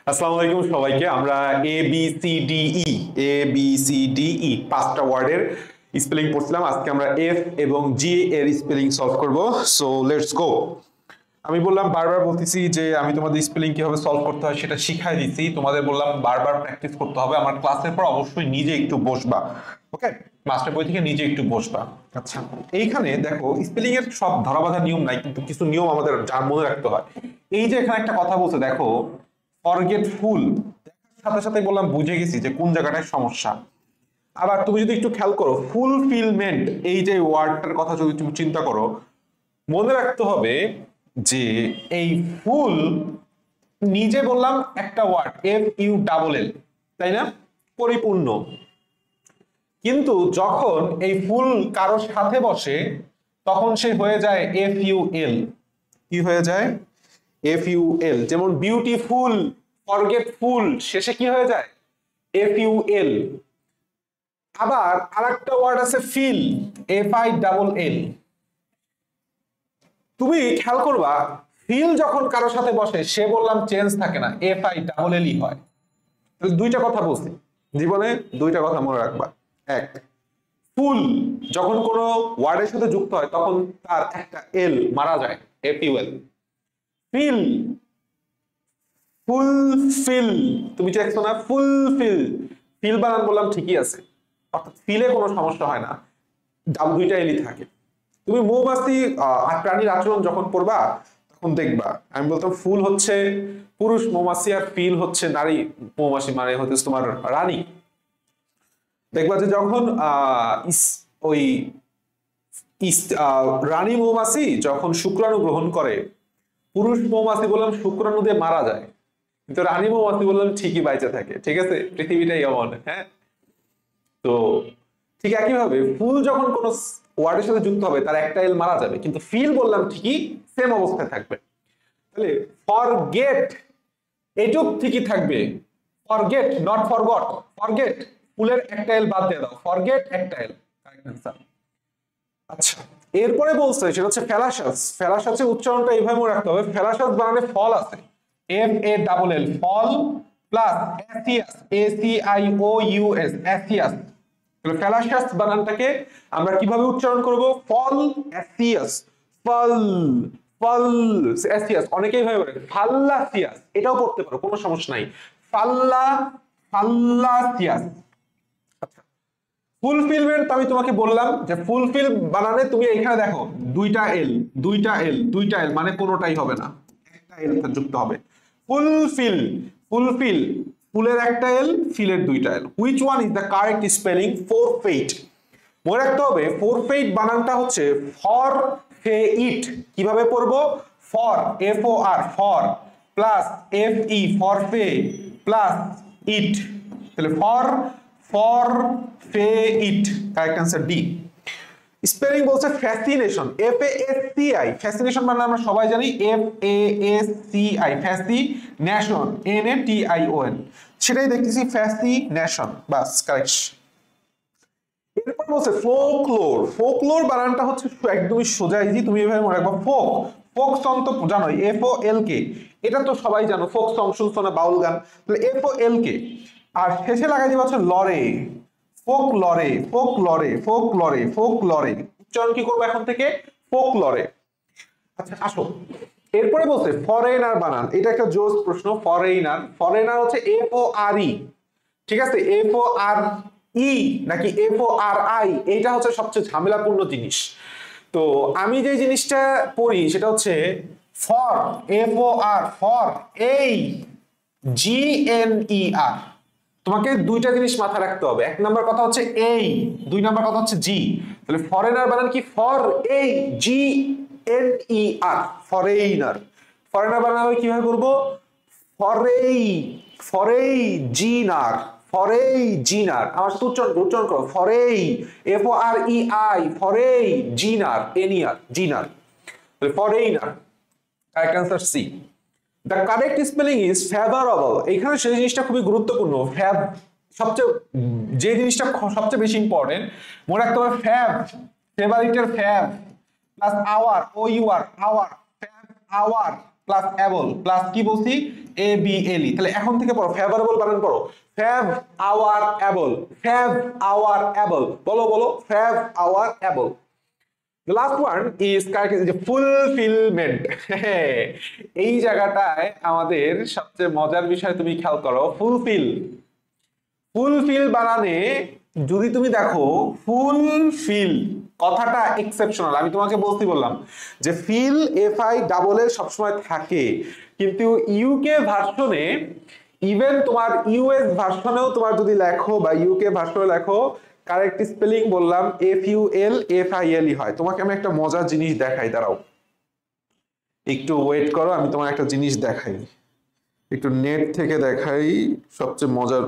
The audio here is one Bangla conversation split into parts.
আসসালামু আলাইকুম সবাইকে। আমরা A B C D E পাঁচটা ওয়ার্ডের স্পেলিং পড়ছিলাম। আজকে আমরা এফ এবং জি এর স্পেলিং সলভ করব। So let's go. আমি বললাম, বারবার বলতেছি যে আমি তোমাদের স্পেলিং কিভাবে সলভ করতে হয় সেটা শিখাই দিচ্ছি। তোমাদের বললাম বারবার প্র্যাকটিস করতে হবে। আমার ক্লাসের পর অবশ্যই নিজে একটু বসবা, ওকে? মাস্টার বই থেকে নিজে একটু বসবা। আচ্ছা, এইখানে দেখো স্পেলিং এর সব ধরাবাঁধা নিয়ম নাই, কিন্তু কিছু নিয়ম আমাদের যার মনে রাখতে হয়। এই যে এখানে একটা কথা বলছে দেখো, ফরগেটফুল, সাথে সাথে বললাম বুঝে গেছি যে কোন জায়গাটায় সমস্যা। আবার তুমি যদি একটু খেয়াল করো, ফুলফিলমেন্ট এই যে ওয়ার্ডটার কথা যদি তুমি চিন্তা করো, মনে রাখতে হবে যে এই ফুল নিজে বললাম একটা ওয়ার্ড FULL, তাই না? পরিপূর্ণ। কিন্তু যখন এই ফুল কারোর সাথে বসে তখন সে হয়ে যায় FUL। কি হয়ে যায়? FUL। যেমন বিউটিফুল, ফরগেটফুল, শেষে কি হয়ে যায়? FUL। আবার আরেকটা ওয়ার্ড আছে ফিল, FILL। তুমি খেয়াল করবা, ফিল যখন কারোর সাথে বসে সে বললাম চেঞ্জ থাকে না, FILL হয়। দুইটা কথা বলছি, জীবনে দুইটা কথা মনে রাখবা। এক, ফুল যখন কোনো ওয়ার্ডের সাথে যুক্ত হয় তখন তার একটা এল মারা যায়, FUL। ফিল, ফুলফিল, তুমি দেখছো না? ফুলফিল, ফিল বানান বললাম ঠিকই আছে, অর্থাৎ ফিলে কোনো সমস্যা হয় না, দুইটা এলই থাকে। তুমি মৌমাছি আর প্রাণীর আচরণ যখন পড়বা তখন দেখবা, আমি বলতাম ফুল হচ্ছে পুরুষ মৌমাছি আর ফিল হচ্ছে নারী মৌমাছি, মানে হচ্ছে তোমার রানী। দেখবা যে যখন ওই রানী মৌমাছি যখন শুক্রাণু গ্রহণ করে, পুরুষ মৌমাছি বললাম শুক্রাণু দিয়ে মারা যায়, কিন্তু রানী মৌমাছি বললাম ঠিকই বাইচে থাকে। ঠিক আছে, পৃথিবীটাই এমন। হ্যাঁ, তো ঠিক একইভাবে ফুল যখন কোনো ওয়ার্ডের সাথে যুক্ত হবে তার একটা এল মারা যাবে, কিন্তু ফিল বললাম ঠিকই সেম অবস্থায় থাকবে। তাহলে ফরগেট এটুক ঠিকই থাকবে, ফরগেট নট ফরগট। ফরগেট, ফুলের একটা এল বাদ দিয়ে দাও, ফরগেট একটা এল, কারেক্ট आंसर। আচ্ছা, এরপরে বলছে সেটা হচ্ছে ফ্যালাসাস। ফ্যালাসাসের উচ্চারণটা এইভাবে মনে রাখতে হবে, ফ্যালাসাস বানানে ফল আছে, FALL, ফল প্লাস অ্যাসিয়াস, ACIOUS, অ্যাসিয়াস। তাহলে ফ্যালাসাস বানানটাকে আমরা কিভাবে উচ্চারণ করব? ফল অ্যাসিয়াস, ফল, ফল অ্যাসিয়াস। অনেকেই ভাবে বলে ফাল্লাসিয়াস, এটাও পড়তে পারো, কোনো সমস্যা নাই। ফাল্লা, ফাল্লাসিয়াস। ফুলফিলমেন্ট আমি তোমাকে বললাম যে ফুলফিল বানানে তুমি এখানে দেখো দুইটা এল, দুইটা এল, দুইটা এল, মানে কোনোটাই হবে না, একটা এল যুক্ত হবে। ফুলফিল, ফুলফিল, ফুলের একটা এল, ফিলের দুইটা L. Which one is the correct spelling? Forfeit. মনে রাখতে হবে ফোরফেইট বানানটা হচ্ছে ফর ফে ইট। কিভাবে পড়বো? For, FOR, for plus FE, for ফে প্লাস ইট। তাহলে ফর, ফর ফে ইট, কারেক্ট आंसर ডি। স্পেলিং বলছে ফ্যাসিনেশন, FASCI। ফ্যাসিনেশন মানে আমরা সবাই জানি FASCI, ফ্যাসিনেশন, NATION, সেটাই দেখতেছি ফ্যাসিনেশন, বাস কারেক্ট। এরপর বলছে ফোকলোর। ফোকলোর বানানটা হচ্ছে একদমই সোজা, ইজি, তুমি এভাবে মনে রাখবা। ফোক, ফোক সং তো জানোই, FOLK, এটা তো সবাই জানো, ফোক সং শুনছো না, বাউল গান, তাহলে FOLK। আর শেষে লাগাই দিবা হচ্ছে লরে, ফোক লরে, ফোক লরে, ফোক লরে, ফোক লরে। উচ্চারণ কি করবো এখন থেকে? ফোক লরে। আচ্ছা আসো, এরপরে বলছে ফরেনার বানান। এটা একটা জোস প্রশ্ন। ফরেনার, ফরেনার হচ্ছে FORE, ঠিক আছে? FORE নাকি FORI, এইটা হচ্ছে সবচেয়ে ঝামেলাপূর্ণ জিনিস। তো আমি যে জিনিসটা পড়ি সেটা হচ্ছে ফর, FOR, ফর, এই GNER। তোমাকে দুইটা জিনিস মাথায় রাখতে হবে। এক নাম্বার কথা হচ্ছে এই, দুই নাম্বার কথা হচ্ছে জি। তাহলে ফরেনার বানান কি? ফর এই GNER, ফরেইনার। ফরেনার বানান আমি কিভাবে করবো? ফরেই, ফরেই জিনার, ফরেই জিনার। আমার সাথে উচ্চারণ করো, ফরেই, FOREI, ফরেই জিনার, NER, জিনার। তাহলে foreigner, correct answer C. The correct spelling is favourable. এখানে সেই জিনিসটা খুবই গুরুত্বপূর্ণ। ফ্যাব সবচেয়ে, যে জিনিসটা সবচেয়ে বেশি ইম্পর্টেন্ট মনে রাখতে হবে, ফ্যাব, ফেভারিটের fav plus our, OUR, our, fav our, plus able plus কি বলছি এ বি এল ই। তাহলে এখন থেকে পড়ো ফেভারেবল বানান পড়ো, fav our able, fav our able, বলো বলো fav our able. The last one is fulfillment. এই জায়গাটায় আমাদের সবচেয়ে মজার বিষয় তুমি খেয়াল করো, ফুলফিল। ফুলফিল বানানে যদি তুমি দেখো ফুলফিল কথাটা এক্সেপশনাল, আমি তোমাকে বললাম যে fill F I double L সবসময় থাকে, কিন্তু ইউকে ভার্সনে ইভেন তোমার ইউএস ভার্সনেও তোমার যদি লেখো বা ইউকে ভার্সনে লেখো কারেক্ট স্পেলিং বললাম F U L F I L E হয়। তোমাকে আমি একটা মজার জিনিস দেখাই, দাঁড়াও একটু ওয়েট করো, আমি তোমার একটা জিনিস দেখাই, একটু নেট থেকে দেখাই, সবচেয়ে মজার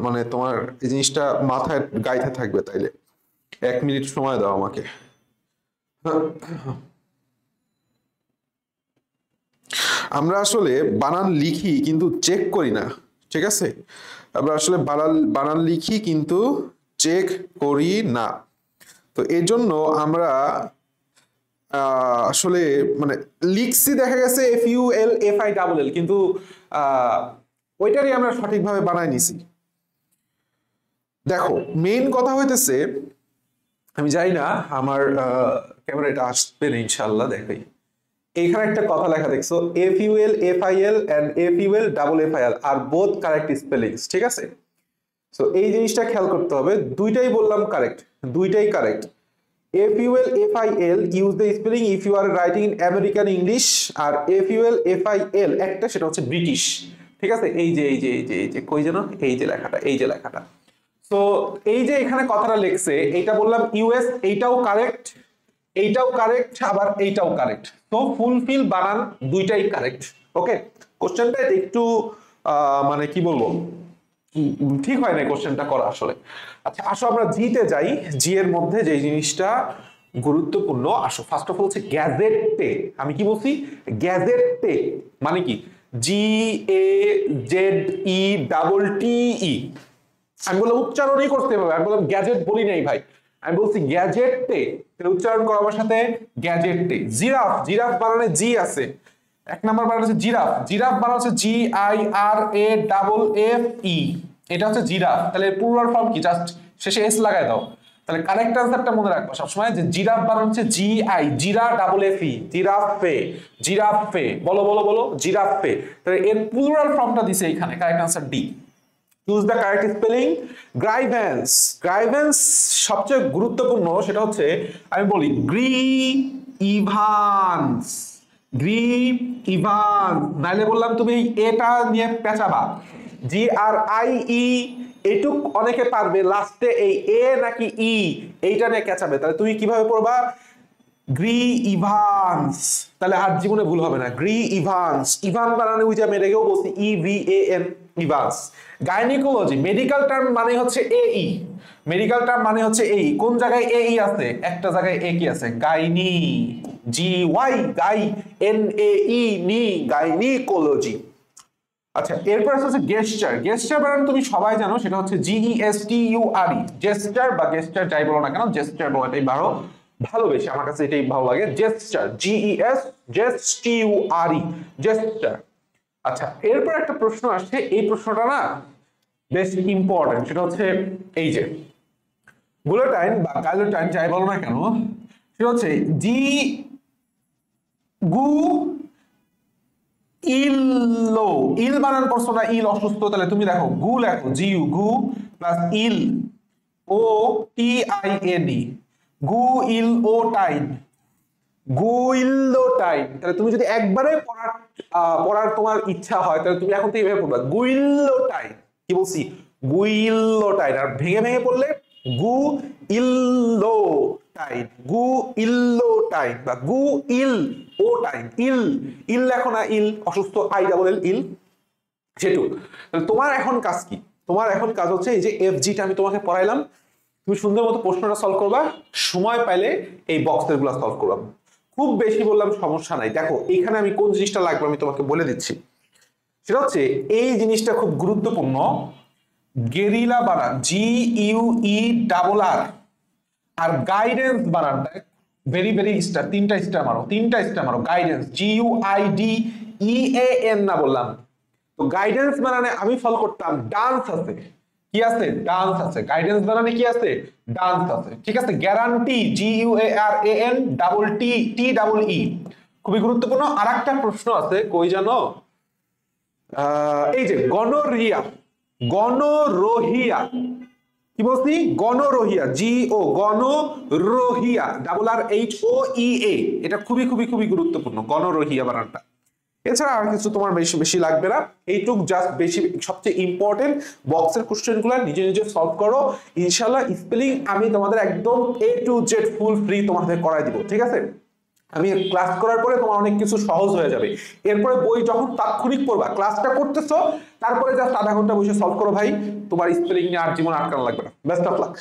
মানে তোমার এই জিনিসটা মাথায় গাইতে থাকবে, তাইলে 1 মিনিট সময় দাও আমাকে। আমরা আসলে বানান লিখি কিন্তু চেক করি না, ঠিক আছে? আমরা আসলে বানান লিখি কিন্তু চেক করি না, তো এই জন্য আমরা আসলে মানে লিখছি দেখা গেছে F U L F I double এল, কিন্তু ওইটারই আমরা সঠিকভাবে বানাই নিছি। দেখো মেইন কথা হইতেছে, আমি জানি না আমার ক্যামেরাটা আসবে না ইনশাআল্লাহ, দেখাই এখানে একটা কথা লেখা দেখছো F U L F I L and F U L double F I L are both correct spellings, ঠিক আছে? সো এই জিনিসটা খেয়াল করতে হবে, দুইটাই বললাম কারেক্ট, দুইটাই correct. FUL FIL use the spelling if you are writing in American English, আর FUL FIL একটা সেটা হচ্ছে ব্রিটিশ, ঠিক আছে? এই যে কই যেন এই যে লেখাটা, সো এই যে এখানে কথাটা লিখছে এইটা বললাম ইউএস, এইটাও কারেক্ট, এইটাও কারেক্ট, আবার এইটাও কারেক্ট, তো ফুলফিল বানান দুইটাই কারেক্ট। ওকে, কোশ্চেনটা একটু মানে কি বলবো ঠিক হয় না কোশ্চেনটা করা আসলে। আচ্ছা আসো আমরা জিতে যাই, জি এর মধ্যে যে জিনিসটা গুরুত্বপূর্ণ, আসো ফার্স্ট অফ অল হচ্ছে গ্যাজেটে। আমি কি বলছি গ্যাজেটে মানে কি জি A Z E double T ই, আমি বললাম উচ্চারণই করতে হবে, আমি বললাম গ্যাজেট বলি নাই ভাই, আমি বলছি গ্যাজেটে, উচ্চারণ করো আমার সাথে গ্যাজেটে। জিরাফ, জিরাফ বানানে জি আছে, 1 নাম্বার বানান হচ্ছে জিরাফ, জিরাফ বানান হচ্ছে G I R A double F E, এটা হচ্ছে জিরাফ। তাহলে প্লুরাল ফর্ম কি, জাস্ট শেষে এস লাগাই দাও, তাহলে কারেক্ট আনসারটা মনে রাখবা সবসময় যে জিরাফ বানান হচ্ছে জি আই, জিরা ডাবল এফ ই, জিরাফে, জিরাফে, বলো বলো বলো জিরাফে। তাহলে এর প্লুরাল ফর্মটা দিছে এখানে, correct answer D. Choose the correct spelling. Grievance, grievance সবচেয়ে গুরুত্বপূর্ণ সেটা হচ্ছে আমি বলি গ্রিভান্স, গ্রিভান্স, নাইলে বললাম তুমি এটা নিয়ে পেঁচাবা, জি আর আই ই এটুক অনেকে পারবে, লাস্টে এই এ নাকি ই এইটা নিয়ে পেঁচাবে, তাহলে তুমি কিভাবে পড়বা গ্রিভান্স, তাহলে আর জীবনে ভুল হবে না, গ্রিভান্স। ইভান বানানো ওই যে আমি রেগেও বলছি E V A N, Evans. Gynaecology medical term মানে হচ্ছে এই, মেডিকেল টার্ম মানে হচ্ছে এই, কোন জায়গায় এই আছে, একটা জায়গায় এ কি আছে, gynae, G Y gy N A E nee, gynaecology. আচ্ছা এরপর হচ্ছে গেস্টার, গেস্টার বানান তুমি সবাই জানো সেটা হচ্ছে GESTURE, জেস্টার বা গেস্টার যাই বলো না কেন, জেস্টার বলো, এটাই ভালো বেশি, আমার কাছে এটাই ভালো লাগে, জেস্টার, GESTURE, জেস্টার। আচ্ছা এরপর একটা প্রশ্ন আসছে, এই প্রশ্নটা না বেশ ইম্পর্টেন্ট, সেটা হচ্ছে এই যে গুলোটাইন বা গাইলোটাইন যাই বলো না কেন, সেটা হচ্ছে জি গু ইলো, ইল বানান করছো না, ইল অসুস্থ, তাহলে তুমি দেখো গু লেখো G U, gu plus ill O T I N E, gu ill ও টাইন, গুইলোটাইন। তাহলে তুমি যদি একবারে পড়ার তোমার ইচ্ছা হয় তাহলে তুমি এখন থেকে এভাবে পড়বা গুইলোটাইন, কি বলছি গুইলোটাইন, আর ভেঙে ভেঙে পড়লে গু ইল্লোটাইন, গু ইল্লোটাইন বা গু ইল ও টাইন, ইল, ইল লেখো না, ইল অসুস্থ, আই ডাবল এল, ইল, সেটু। তাহলে তোমার এখন কাজ কি, তোমার এখন কাজ হচ্ছে এই যে এফজিটা আমি তোমাকে পড়াইলাম, তুমি সুন্দর মতো প্রশ্নটা সলভ করবা, সময় পাইলে এই বক্সের গুলা সলভ করবা, খুব বেশি বললাম সমস্যা নাই। দেখো এখানে আমি কোন জিনিসটা লাগবে আমি তোমাকে বলে দিচ্ছি, সেটা হচ্ছে এই জিনিসটা খুব গুরুত্বপূর্ণ, গেরিলা বানান GUE ডাবল আর, আর গাইডেন্স বানানটা ভেরি ভেরি স্টার, তিনটা স্টার মারো, তিনটা স্টার মারো। গাইডেন্স, GUIDEAN না বললাম তো। গাইডেন্স বানানে আমি ফলো করতাম ডান্স আছে, কি আছে? ডান্স আছে। গাইডেন্স বানানে কি আছে? ডান্স আছে। ঠিক আছে। Guarantee, GUARAN double T double E. খুবই গুরুত্বপূর্ণ। আরেকটা প্রশ্ন আছে, কই জানো? এই যে গনোরিয়া, গনোরোহিয়া, কি বলছি? গনোরোহিয়া, গনোরোহিয়া, RRHOEA। এটা খুবই খুবই খুবই গুরুত্বপূর্ণ, গনোরোহিয়া বানানটা। এছাড়া আর কিছু তোমার বেশি বেশি লাগবে না, এইটুক জাস্ট বেশি। সবচেয়ে ইম্পর্টেন্ট বক্সের কোশ্চেনগুলো নিজে নিজে সলভ করো, ইনশাআল্লাহ স্পেলিং আমি তোমাদের একদম A to Z full free তোমাদের করাই দিব। ঠিক আছে। আমি ক্লাস করার পরে তোমার অনেক কিছু সহজ হয়ে যাবে। এরপরে বই যখন তাৎক্ষণিক পড়বা, ক্লাসটা করতেছো, তারপরে জাস্ট আধা ঘন্টা বসে সলভ করো ভাই, তোমার স্পেলিং নিয়ে আর জীবন আটকানো লাগবে না। Best of luck.